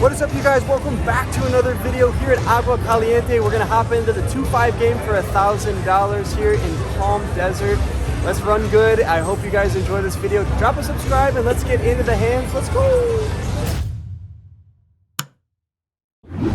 What is up, you guys? Welcome back to another video here at Agua Caliente. We're gonna hop into the 2-5 game for $1,000 here in Palm Desert. Let's run good. I hope you guys enjoy this video. Drop a subscribe and let's get into the hands. Let's go.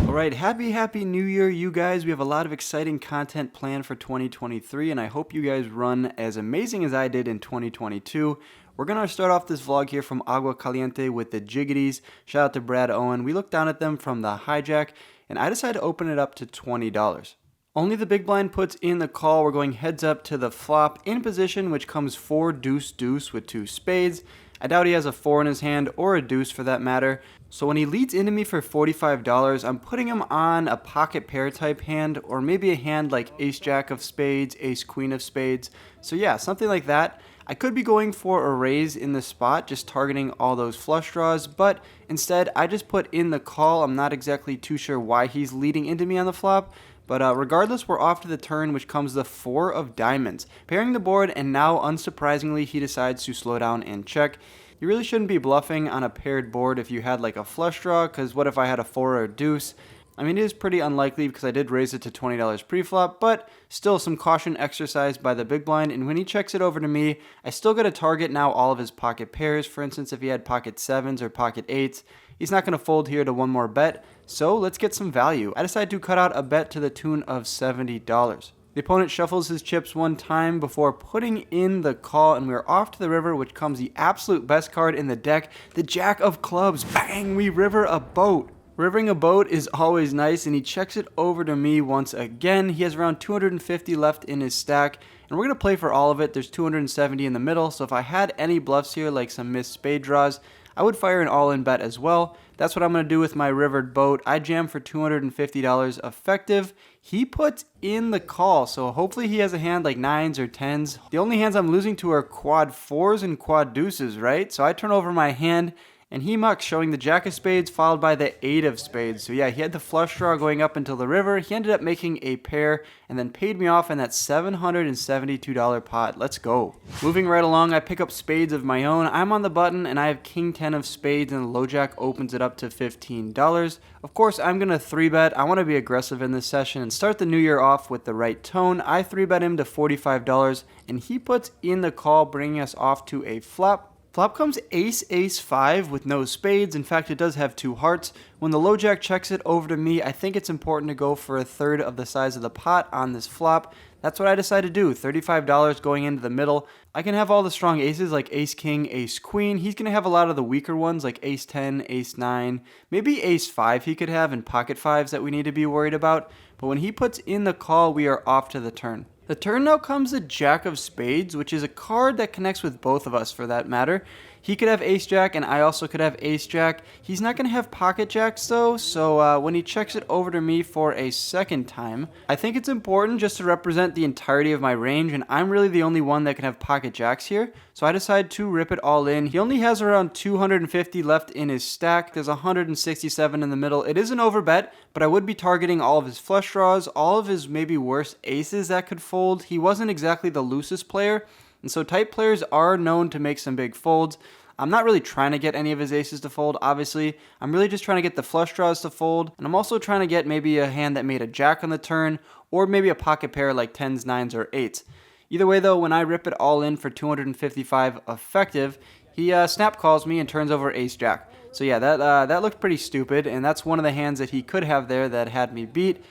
All right, happy New Year, you guys. We have a lot of exciting content planned for 2023, and I hope you guys run as amazing as I did in 2022. We're going to start off this vlog here from Agua Caliente with the Jiggities. Shout out to Brad Owen. We looked down at them from the hijack, and I decided to open it up to $20. Only the big blind puts in the call. We're going heads up to the flop in position, which comes 4 deuce with 2 spades. I doubt he has a 4 in his hand, or a deuce for that matter. So when he leads into me for $45, I'm putting him on a pocket pair type hand, or maybe a hand like ace jack of spades, ace queen of spades. So yeah, something like that. I could be going for a raise in the spot, just targeting all those flush draws, but instead I just put in the call. I'm not exactly too sure why he's leading into me on the flop, but regardless, we're off to the turn, which comes the 4 of diamonds. Pairing the board, and now unsurprisingly he decides to slow down and check. You really shouldn't be bluffing on a paired board if you had like a flush draw, because what if I had a 4 or a deuce? I mean, it is pretty unlikely because I did raise it to $20 pre-flop, but still some caution exercised by the big blind. And when he checks it over to me, I still got to target now all of his pocket pairs. For instance, if he had pocket 7s or pocket 8s, he's not going to fold here to one more bet. So let's get some value. I decided to cut out a bet to the tune of $70. The opponent shuffles his chips one time before putting in the call, and we're off to the river, which comes the absolute best card in the deck, the Jack of Clubs. Bang! We river a boat. Rivering a boat is always nice, and he checks it over to me once again. He has around 250 left in his stack, and we're going to play for all of it. There's 270 in the middle, so if I had any bluffs here, like some missed spade draws, I would fire an all-in bet as well. That's what I'm going to do with my rivered boat. I jam for $250 effective. He puts in the call, so hopefully he has a hand like 9s or 10s. The only hands I'm losing to are quad 4s and quad deuces, right? So I turn over my hand, and he mucks, showing the Jack of Spades followed by the 8 of Spades. So yeah, he had the flush draw going up until the river. He ended up making a pair and then paid me off in that $772 pot. Let's go. Moving right along, I pick up spades of my own. I'm on the button and I have King 10 of Spades, and the low jack opens it up to $15. Of course, I'm going to 3-bet. I want to be aggressive in this session and start the new year off with the right tone. I 3-bet him to $45 and he puts in the call, bringing us off to a flop. Flop comes ace-5 with no spades. In fact, it does have 2 hearts. When the low jack checks it over to me, I think it's important to go for a third of the size of the pot on this flop. That's what I decided to do. $35 going into the middle. I can have all the strong aces like ace-king, ace-queen. He's going to have a lot of the weaker ones like ace-10, ace-9. Maybe ace-5 he could have, and pocket 5s that we need to be worried about. But when he puts in the call, we are off to the turn. The turn now comes the Jack of Spades, which is a card that connects with both of us for that matter. He could have ace jack and I also could have ace jack. He's not going to have pocket jacks though, so when he checks it over to me for a second time, I think it's important just to represent the entirety of my range, and I'm really the only one that can have pocket jacks here, so I decided to rip it all in. He only has around 250 left in his stack. There's 167 in the middle. It is an overbet, but I would be targeting all of his flush draws, all of his maybe worst aces that could fold. He wasn't exactly the loosest player, and so tight players are known to make some big folds. I'm not really trying to get any of his aces to fold, obviously. I'm really just trying to get the flush draws to fold, and I'm also trying to get maybe a hand that made a jack on the turn, or maybe a pocket pair like 10s, 9s, or 8s. Either way though, when I rip it all in for $255 effective, he snap calls me and turns over ace jack. So yeah, that looked pretty stupid, and that's one of the hands that he could have there that had me beat.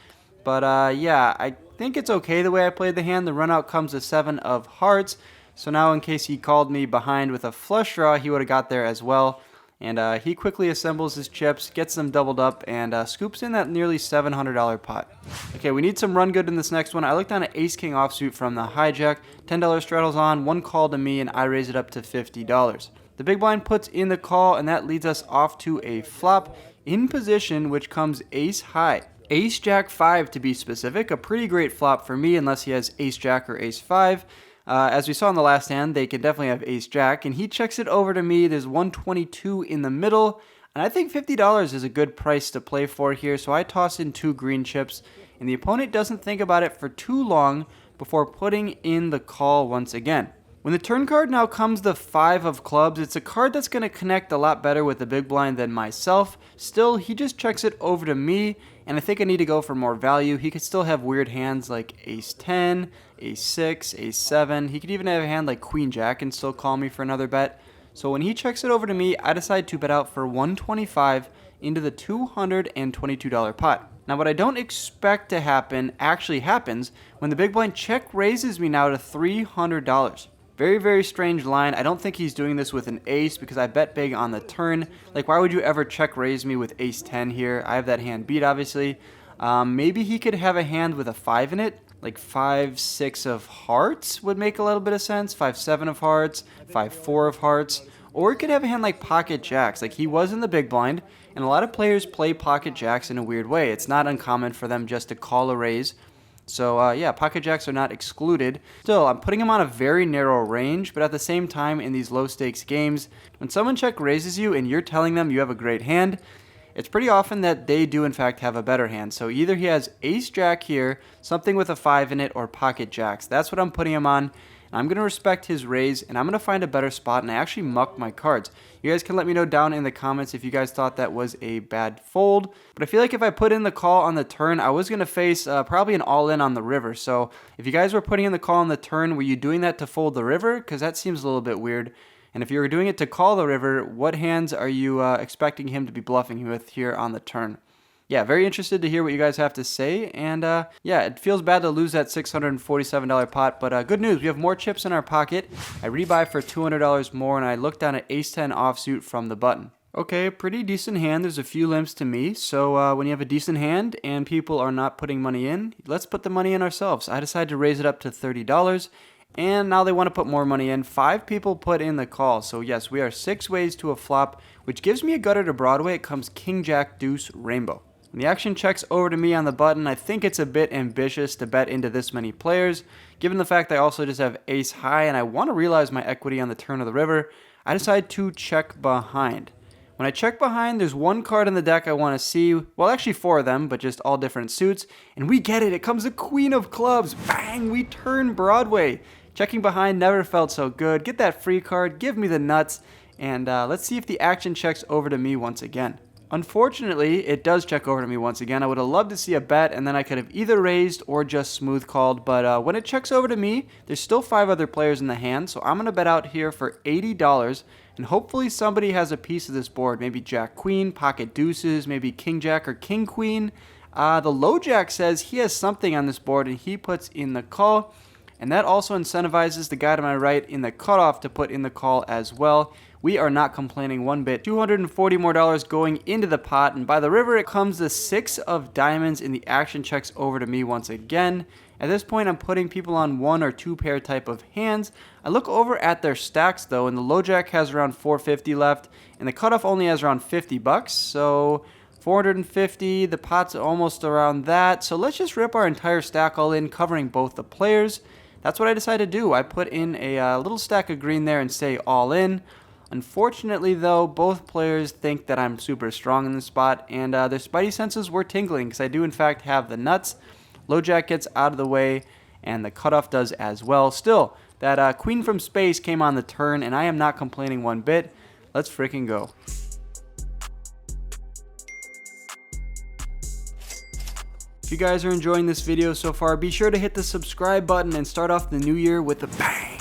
But yeah, I think it's okay the way I played the hand. The run out comes a 7 of hearts. So now in case he called me behind with a flush draw, he would have got there as well. And he quickly assembles his chips, gets them doubled up, and scoops in that nearly $700 pot. Okay, we need some run good in this next one. I looked on an ace-king offsuit from the hijack. $10 straddles on, 1 call to me, and I raise it up to $50. The big blind puts in the call, and that leads us off to a flop in position, which comes ace high. Ace jack 5 to be specific, a pretty great flop for me unless he has ace jack or ace 5. As we saw in the last hand, they can definitely have ace jack, and he checks it over to me. There's 122 in the middle, and I think $50 is a good price to play for here, so I toss in 2 green chips, and the opponent doesn't think about it for too long before putting in the call once again. When the turn card now comes the 5 of clubs, it's a card that's going to connect a lot better with the big blind than myself. Still, he just checks it over to me, and I think I need to go for more value. He could still have weird hands like ace 10, ace 6, ace 7. He could even have a hand like queen jack and still call me for another bet. So when he checks it over to me, I decide to bet out for 125 into the $222 pot. Now what I don't expect to happen actually happens when the big blind check raises me now to $300. Very, very strange line. I don't think he's doing this with an ace because I bet big on the turn. Like, why would you ever check raise me with ace 10 here? I have that hand beat, obviously. Maybe he could have a hand with a 5 in it. Like 5, 6 of hearts would make a little bit of sense. 5, 7 of hearts, 5, 4 of hearts. Or he could have a hand like pocket jacks. Like, he was in the big blind, and a lot of players play pocket jacks in a weird way. It's not uncommon for them just to call a raise. So yeah, pocket jacks are not excluded. Still, I'm putting him on a very narrow range, but at the same time, in these low stakes games, when someone check raises you and you're telling them you have a great hand, it's pretty often that they do in fact have a better hand. So either he has ace jack here, something with a 5 in it, or pocket jacks. That's what I'm putting him on. I'm going to respect his raise, and I'm going to find a better spot, and I actually muck my cards. You guys can let me know down in the comments if you guys thought that was a bad fold. But I feel like if I put in the call on the turn, I was going to face probably an all-in on the river. So if you guys were putting in the call on the turn, were you doing that to fold the river? Because that seems a little bit weird. And if you were doing it to call the river, what hands are you expecting him to be bluffing with here on the turn? Yeah, very interested to hear what you guys have to say. And yeah, it feels bad to lose that $647 pot, but good news, we have more chips in our pocket. I rebuy for $200 more, and I look down at ace 10 offsuit from the button. Okay, pretty decent hand. There's a few limps to me. So when you have a decent hand and people are not putting money in, let's put the money in ourselves. I decided to raise it up to $30. And now they want to put more money in. 5 people put in the call. So yes, we are 6 ways to a flop, which gives me a gutter to Broadway. It comes king, jack, deuce, rainbow. When the action checks over to me on the button, I think it's a bit ambitious to bet into this many players. Given the fact I also just have ace high and I want to realize my equity on the turn of the river, I decide to check behind. When I check behind, there's one card in the deck I want to see. Well, actually 4 of them, but just all different suits. And we get it. It comes the queen of clubs. Bang! We turn Broadway. Checking behind never felt so good. Get that free card. Give me the nuts. And let's see if the action checks over to me once again. Unfortunately, it does check over to me once again. I would have loved to see a bet, and then I could have either raised or just smooth called. But when it checks over to me, there's still 5 other players in the hand. So I'm going to bet out here for $80. And hopefully somebody has a piece of this board. Maybe jack queen, pocket deuces, maybe king jack or king queen. The low jack says he has something on this board, and he puts in the call. And that also incentivizes the guy to my right in the cutoff to put in the call as well. We are not complaining one bit. $240 more going into the pot, and by the river it comes the 6 of diamonds, and the action checks over to me once again. At this point, I'm putting people on 1 or 2 pair type of hands. I look over at their stacks though, and the low jack has around 450 left, and the cutoff only has around 50 bucks. So 450, the pot's almost around that. So let's just rip our entire stack all in, covering both the players. That's what I decided to do. I put in a little stack of green there and say all in. Unfortunately, though, both players think that I'm super strong in this spot, and their spidey senses were tingling because I do, in fact, have the nuts. Low jack gets out of the way, and the cutoff does as well. Still, that queen from space came on the turn, and I am not complaining one bit. Let's freaking go. If you guys are enjoying this video so far, be sure to hit the subscribe button and start off the new year with a bang.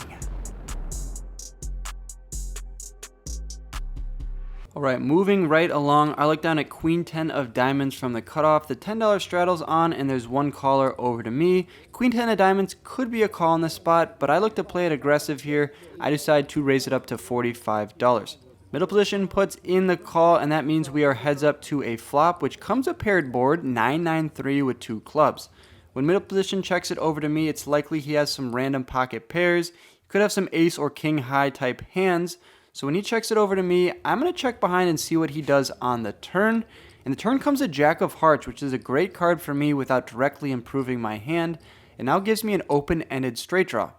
Alright, moving right along, I look down at queen 10 of diamonds from the cutoff. The $10 straddle's on, and there's one caller over to me. Queen 10 of diamonds could be a call in this spot, but I look to play it aggressive here. I decide to raise it up to $45. Middle position puts in the call, and that means we are heads up to a flop, which comes a paired board, 9-9-3 with 2 clubs. When middle position checks it over to me, it's likely he has some random pocket pairs. He could have some ace or king high type hands. So when he checks it over to me, I'm going to check behind and see what he does on the turn. And the turn comes a jack of hearts, which is a great card for me without directly improving my hand. It now gives me an open-ended straight draw.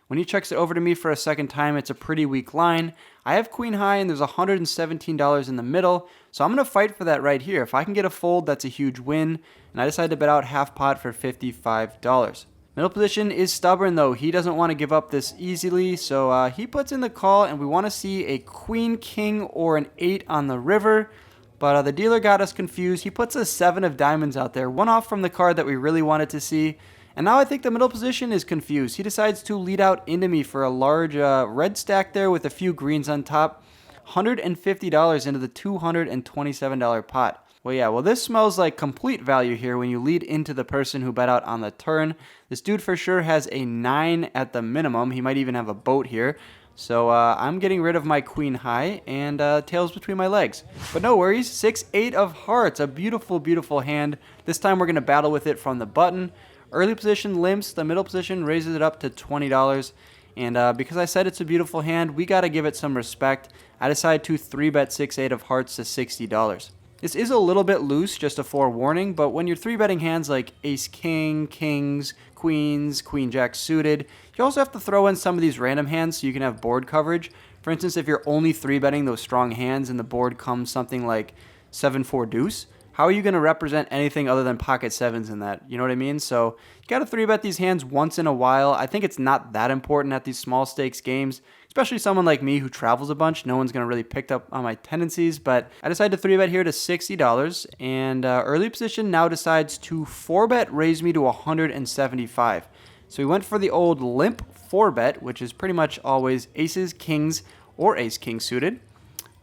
When he checks it over to me for a second time, it's a pretty weak line. I have queen high, and there's $117 in the middle, so I'm going to fight for that right here. If I can get a fold, that's a huge win, and I decided to bet out half pot for $55. Middle position is stubborn though. He doesn't want to give up this easily, so he puts in the call, and we want to see a queen, king, or an 8 on the river. But the dealer got us confused. He puts a 7 of diamonds out there, one off from the card that we really wanted to see. And now I think the middle position is confused. He decides to lead out into me for a large red stack there with a few greens on top. $150 into the $227 pot. Well, yeah, well, this smells like complete value here when you lead into the person who bet out on the turn. This dude for sure has a 9 at the minimum. He might even have a boat here. So I'm getting rid of my queen high and tails between my legs. But no worries, 6-8 of hearts, a beautiful, beautiful hand. This time we're going to battle with it from the button. Early position limps, the middle position raises it up to $20. And because I said it's a beautiful hand, we got to give it some respect. I decided to 3-bet 6-8 of hearts to $60. This is a little bit loose, just a forewarning, but when you're 3-betting hands like ace-king, kings, queens, queen-jack suited, you also have to throw in some of these random hands so you can have board coverage. For instance, if you're only 3-betting those strong hands and the board comes something like 7-4 deuce, how are you going to represent anything other than pocket 7s in that? You know what I mean? So you got to 3-bet these hands once in a while. I think it's not that important at these small stakes games, especially someone like me who travels a bunch. No one's going to really pick up on my tendencies, but I decided to 3-bet here to $60, and early position now decides to 4-bet raise me to $175. So we went for the old limp 4-bet, which is pretty much always aces, kings, or ace-king suited.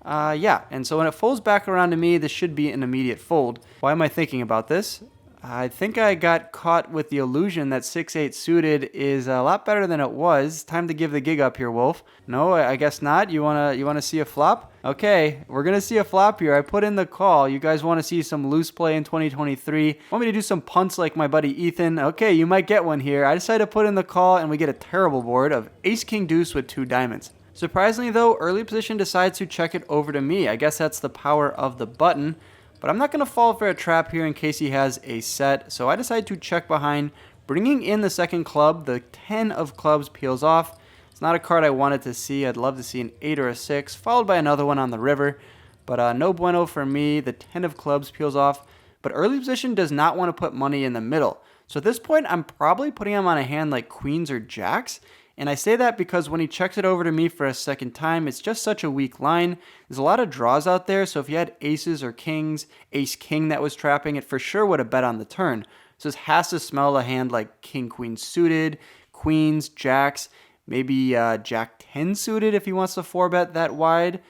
Yeah, and so when it folds back around to me, this should be an immediate fold. Why am I thinking about this? I think I got caught with the illusion that 6-8 suited is a lot better than it was. Time to give the gig up here, Wolf. No, I guess not. You wanna see a flop? Okay, we're gonna see a flop here. I put in the call. You guys want to see some loose play in 2023? Want me to do some punts like my buddy Ethan? Okay, you might get one here. I decided to put in the call, and we get a terrible board of ace-king deuce with 2 diamonds. Surprisingly though, early position decides to check it over to me. I guess that's the power of the button. But I'm not going to fall for a trap here in case he has a set. So I decide to check behind, bringing in the second club. The 10 of clubs peels off. It's not a card I wanted to see. I'd love to see an 8 or a 6, followed by another one on the river. But no bueno for me. The 10 of clubs peels off. But early position does not want to put money in the middle. So at this point, I'm probably putting him on a hand like queens or jacks. And I say that because when he checks it over to me for a second time, it's just such a weak line. There's a lot of draws out there, so if you had aces or kings, ace-king that was trapping, it for sure would have bet on the turn. So this has to smell a hand like king-queen suited, queens, jacks, maybe jack-10 suited if he wants to 4-bet that wide.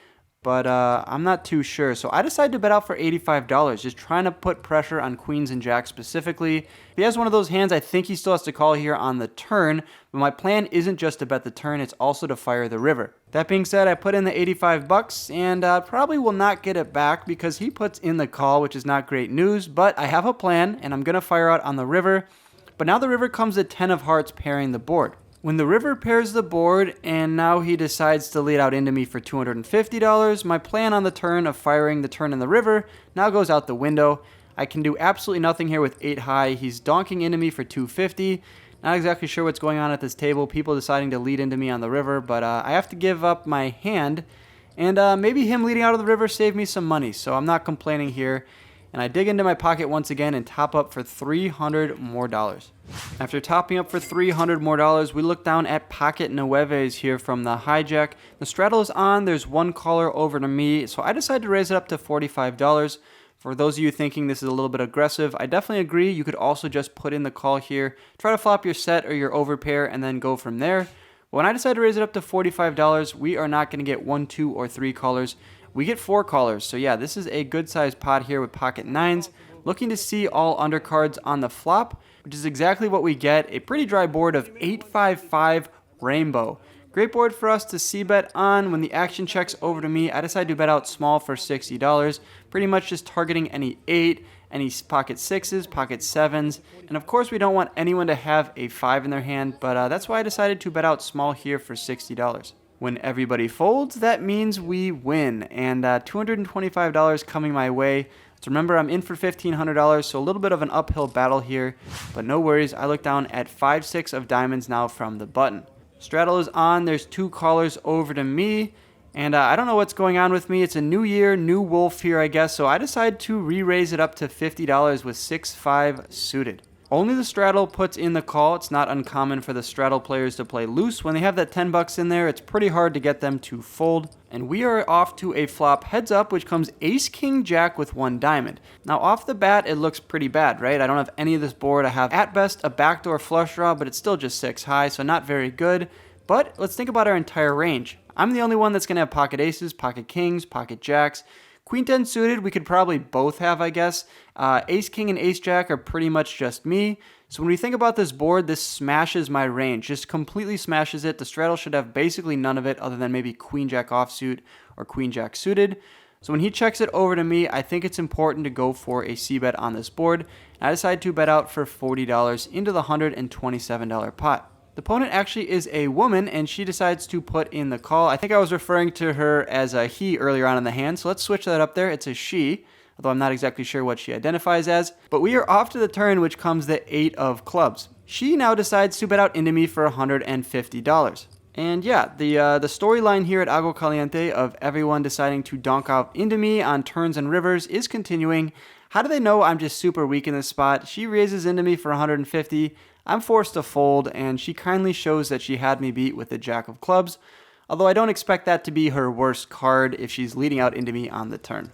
But I'm not too sure. So I decided to bet out for $85, just trying to put pressure on queens and jacks specifically. If he has one of those hands, I think he still has to call here on the turn. But my plan isn't just to bet the turn, it's also to fire the river. That being said, I put in the $85 and probably will not get it back because he puts in the call, which is not great news. But I have a plan, and I'm going to fire out on the river. But now the river comes at 10 of hearts pairing the board. When the river pairs the board and now he decides to lead out into me for $250, my plan on the turn of firing the turn in the river now goes out the window. I can do absolutely nothing here with 8 high. He's donking into me for $250. Not exactly sure what's going on at this table. People deciding to lead into me on the river, but I have to give up my hand. And maybe him leading out of the river saved me some money, so I'm not complaining here. And I dig into my pocket once again and top up for $300 more. After topping up for $300 more, we look down at pocket nueves here from the hijack. The straddle is on, there's one caller over to me, so I decided to raise it up to $45. For those of you thinking this is a little bit aggressive, I definitely agree. You could also just put in the call here, try to flop your set or your overpair, and then go from there. But when I decided to raise it up to $45, we are not going to get 1, 2, or 3 callers. We get 4 callers, so yeah, this is a good sized pot here with pocket 9s. Looking to see all undercards on the flop, which is exactly what we get. A pretty dry board of 8-5-5 rainbow. Great board for us to c-bet on. When the action checks over to me, I decide to bet out small for $60. Pretty much just targeting any 8, any pocket 6s, pocket 7s. And of course we don't want anyone to have a 5 in their hand, but that's why I decided to bet out small here for $60. When everybody folds, that means we win, and $225 coming my way. So remember, I'm in for $1,500, so a little bit of an uphill battle here, but no worries. I look down at 5-6 of diamonds now from the button. Straddle is on. There's 2 callers over to me, and I don't know what's going on with me. It's a new year, new wolf here, I guess, so I decided to re-raise it up to $50 with 6-5 suited. Only the straddle puts in the call. It's not uncommon for the straddle players to play loose. When they have that 10 bucks in there, it's pretty hard to get them to fold. And we are off to a flop heads up, which comes ace, king, jack with 1 diamond. Now off the bat, it looks pretty bad, right? I don't have any of this board. I have at best a backdoor flush draw, but it's still just 6 high, so not very good. But let's think about our entire range. I'm the only one that's going to have pocket aces, pocket kings, pocket jacks. Queen 10 suited, we could probably both have, I guess. Ace king and ace jack are pretty much just me. So when we think about this board, this smashes my range, just completely smashes it. The straddle should have basically none of it other than maybe queen jack offsuit or queen jack suited. So when he checks it over to me, I think it's important to go for a c-bet on this board. And I decide to bet out for $40 into the $127 pot. The opponent actually is a woman, and she decides to put in the call. I think I was referring to her as a he earlier on in the hand, so let's switch that up there. It's a she, although I'm not exactly sure what she identifies as. But we are off to the turn, which comes the 8 of clubs. She now decides to bet out into me for $150. And yeah, the storyline here at Agua Caliente of everyone deciding to donk out into me on turns and rivers is continuing. How do they know I'm just super weak in this spot? She raises into me for $150. I'm forced to fold, and she kindly shows that she had me beat with the jack of clubs, although I don't expect that to be her worst card if she's leading out into me on the turn.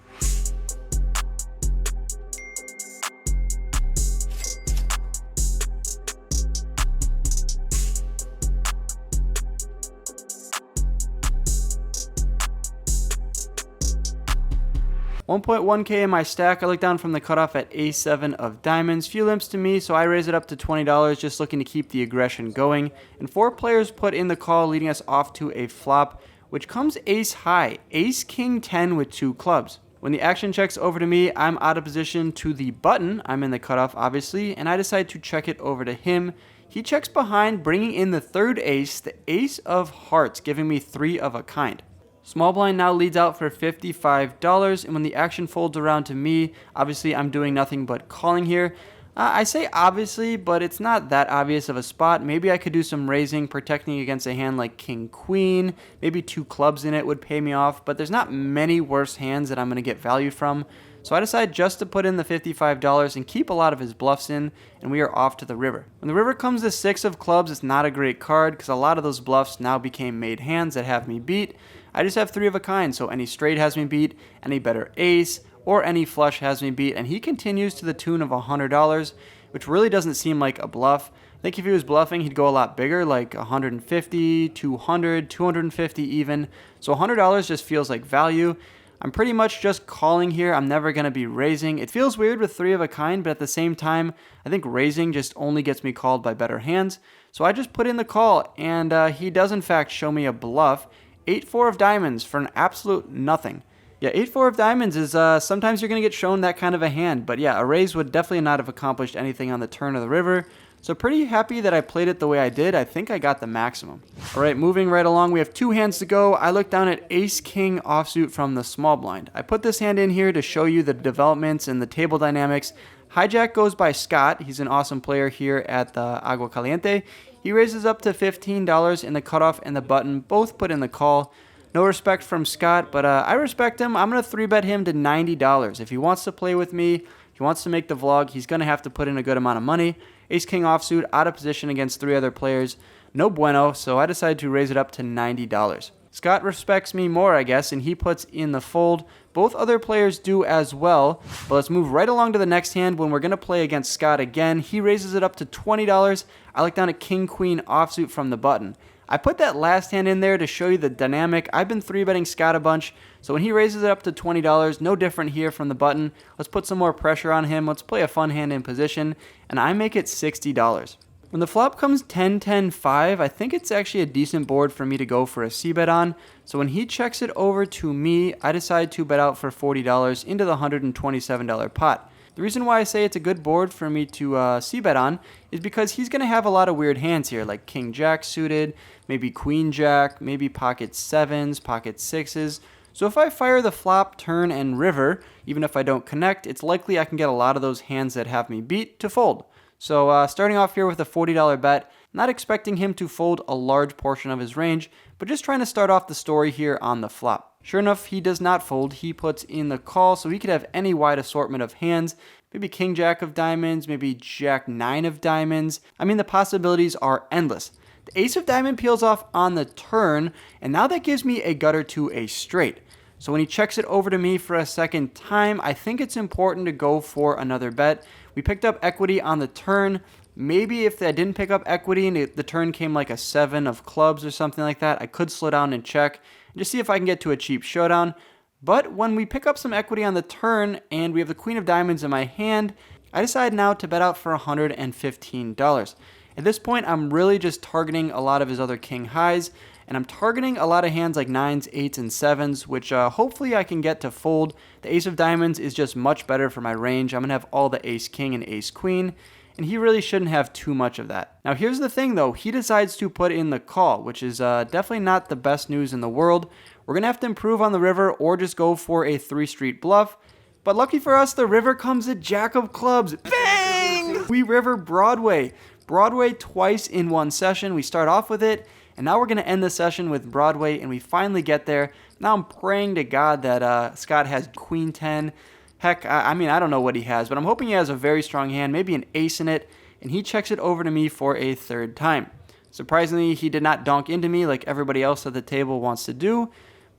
1.1k in my stack. I look down from the cutoff at a7 of diamonds. Few limps to me, so I raise it up to $20, just looking to keep the aggression going. And 4 players put in the call, leading us off to a flop, which comes ace high, ace king 10 with 2 clubs. When the action checks over to me, I'm out of position to the button. I'm in the cutoff, obviously, and I decide to check it over to him. He checks behind, bringing in the 3rd ace, the ace of hearts, giving me 3 of a kind. Small blind now leads out for $55, and when the action folds around to me, obviously I'm doing nothing but calling here. I say obviously, but it's not that obvious of a spot. Maybe I could do some raising, protecting against a hand like king queen. Maybe 2 clubs in it would pay me off, but there's not many worse hands that I'm going to get value from. So I decide just to put in the $55 and keep a lot of his bluffs in, and we are off to the river. When the river comes to 6 of clubs, it's not a great card because a lot of those bluffs now became made hands that have me beat. I just have 3 of a kind, so any straight has me beat, any better ace, or any flush has me beat, and he continues to the tune of $100, which really doesn't seem like a bluff. I think if he was bluffing, he'd go a lot bigger, like 150, 200, 250 even. So $100 just feels like value. I'm pretty much just calling here. I'm never going to be raising. It feels weird with 3 of a kind, but at the same time, I think raising just only gets me called by better hands. So I just put in the call, and he does in fact show me a bluff. 8-4 of diamonds for an absolute nothing. Yeah, 8-4 of diamonds is sometimes you're going to get shown that kind of a hand. But yeah, a raise would definitely not have accomplished anything on the turn of the river. So pretty happy that I played it the way I did. I think I got the maximum. All right, moving right along, we have 2 hands to go. I look down at ace-king offsuit from the small blind. I put this hand in here to show you the developments and the table dynamics. Hijack goes by Scott. He's an awesome player here at the Agua Caliente. He raises up to $15, and the cutoff and the button both put in the call. No respect from Scott, but I respect him. I'm going to 3-bet him to $90. If he wants to play with me, he wants to make the vlog, he's going to have to put in a good amount of money. Ace-king offsuit, out of position against 3 other players. No bueno, so I decided to raise it up to $90. Scott respects me more, I guess, and he puts in the fold. Both other players do as well, but let's move right along to the next hand when we're going to play against Scott again. He raises it up to $20. I look down at king-queen offsuit from the button. I put that last hand in there to show you the dynamic. I've been 3-betting Scott a bunch, so when he raises it up to $20, no different here from the button. Let's put some more pressure on him. Let's play a fun hand in position, and I make it $60. When the flop comes 10-10-5, I think it's actually a decent board for me to go for a c-bet on. So when he checks it over to me, I decide to bet out for $40 into the $127 pot. The reason why I say it's a good board for me to c-bet on is because he's going to have a lot of weird hands here, like king-jack suited, maybe queen-jack, maybe pocket 7s, pocket 6s. So if I fire the flop, turn, and river, even if I don't connect, it's likely I can get a lot of those hands that have me beat to fold. So starting off here with a $40 bet, not expecting him to fold a large portion of his range, but just trying to start off the story here on the flop. Sure enough, he does not fold. He puts in the call, so he could have any wide assortment of hands. Maybe king jack of diamonds, maybe jack nine of diamonds. I mean, the possibilities are endless. The ace of diamond peels off on the turn, and now that gives me a gutter to a straight. So when he checks it over to me for a second time, I think it's important to go for another bet. We picked up equity on the turn. Maybe if I didn't pick up equity and the turn came like a 7 of clubs or something like that, I could slow down and check and just see if I can get to a cheap showdown. But when we pick up some equity on the turn and we have the queen of diamonds in my hand, I decide now to bet out for $115. At this point, I'm really just targeting a lot of his other king highs, and I'm targeting a lot of hands like 9s, 8s, and 7s, which hopefully I can get to fold. The ace of diamonds is just much better for my range. I'm going to have all the ace king and ace queen, and he really shouldn't have too much of that. Now here's the thing though, he decides to put in the call, which is definitely not the best news in the world. We're going to have to improve on the river or just go for a 3-street bluff. But lucky for us, the river comes at jack of clubs. Bang! We river Broadway. Broadway twice in one session. We start off with it, and now we're going to end the session with Broadway, and we finally get there. Now I'm praying to God that Scott has queen 10. Heck, I mean, I don't know what he has, but I'm hoping he has a very strong hand, maybe an ace in it, and he checks it over to me for a third time. Surprisingly, he did not donk into me like everybody else at the table wants to do.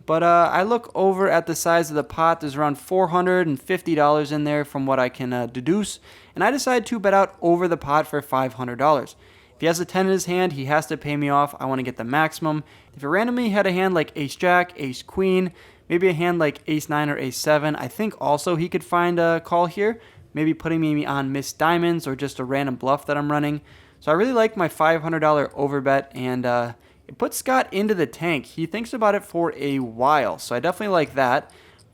But I look over at the size of the pot. There's around $450 in there from what I can deduce. And I decide to bet out over the pot for $500. If he has a 10 in his hand, he has to pay me off. I want to get the maximum. If he randomly had a hand like ace jack, ace queen, maybe a hand like ace 9 or ace 7, I think also he could find a call here. Maybe putting me on missed diamonds or just a random bluff that I'm running. So I really like my $500 overbet, and it puts Scott into the tank. He thinks about it for a while, so I definitely like that.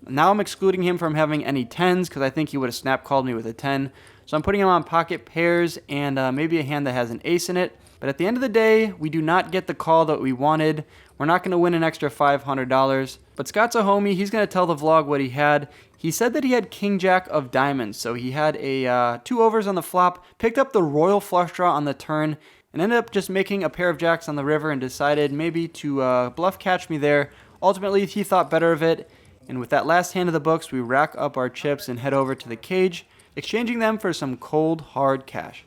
Now I'm excluding him from having any 10s because I think he would have snap called me with a 10. So I'm putting him on pocket pairs and maybe a hand that has an ace in it. But at the end of the day, we do not get the call that we wanted. We're not going to win an extra $500. But Scott's a homie. He's going to tell the vlog what he had. He said that he had king jack of diamonds. So he had a 2 overs on the flop, picked up the royal flush draw on the turn, and ended up just making a pair of jacks on the river and decided maybe to bluff catch me there. Ultimately, he thought better of it. And with that last hand of the books, we rack up our chips and head over to the cage, exchanging them for some cold, hard cash.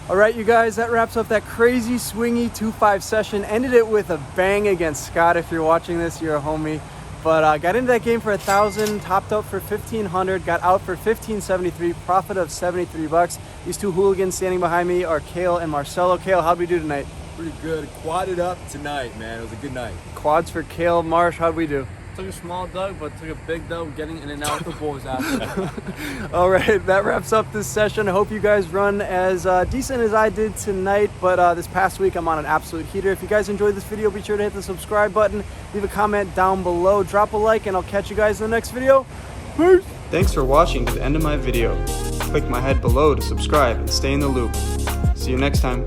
All right, you guys, that wraps up that crazy swingy 2-5 session. Ended it with a bang against Scott. If you're watching this, you're a homie. But got into that game for 1,000, topped up for 1,500, got out for 1,573, profit of 73 bucks. These two hooligans standing behind me are Kale and Marcelo. Kale, how'd we do tonight? Pretty good. Quadded up tonight, man. It was a good night. Quads for Kale. Marsh, how'd we do? Took a small dug, but took a big dug getting in and out the balls after. All right, that wraps up this session. I hope you guys run as decent as I did tonight, but this past week I'm on an absolute heater. If you guys enjoyed this video, be sure to hit the subscribe button, leave a comment down below, drop a like, and I'll catch you guys in the next video. Peace! Thanks for watching to the end of my video. Click my head below to subscribe and stay in the loop. See you next time.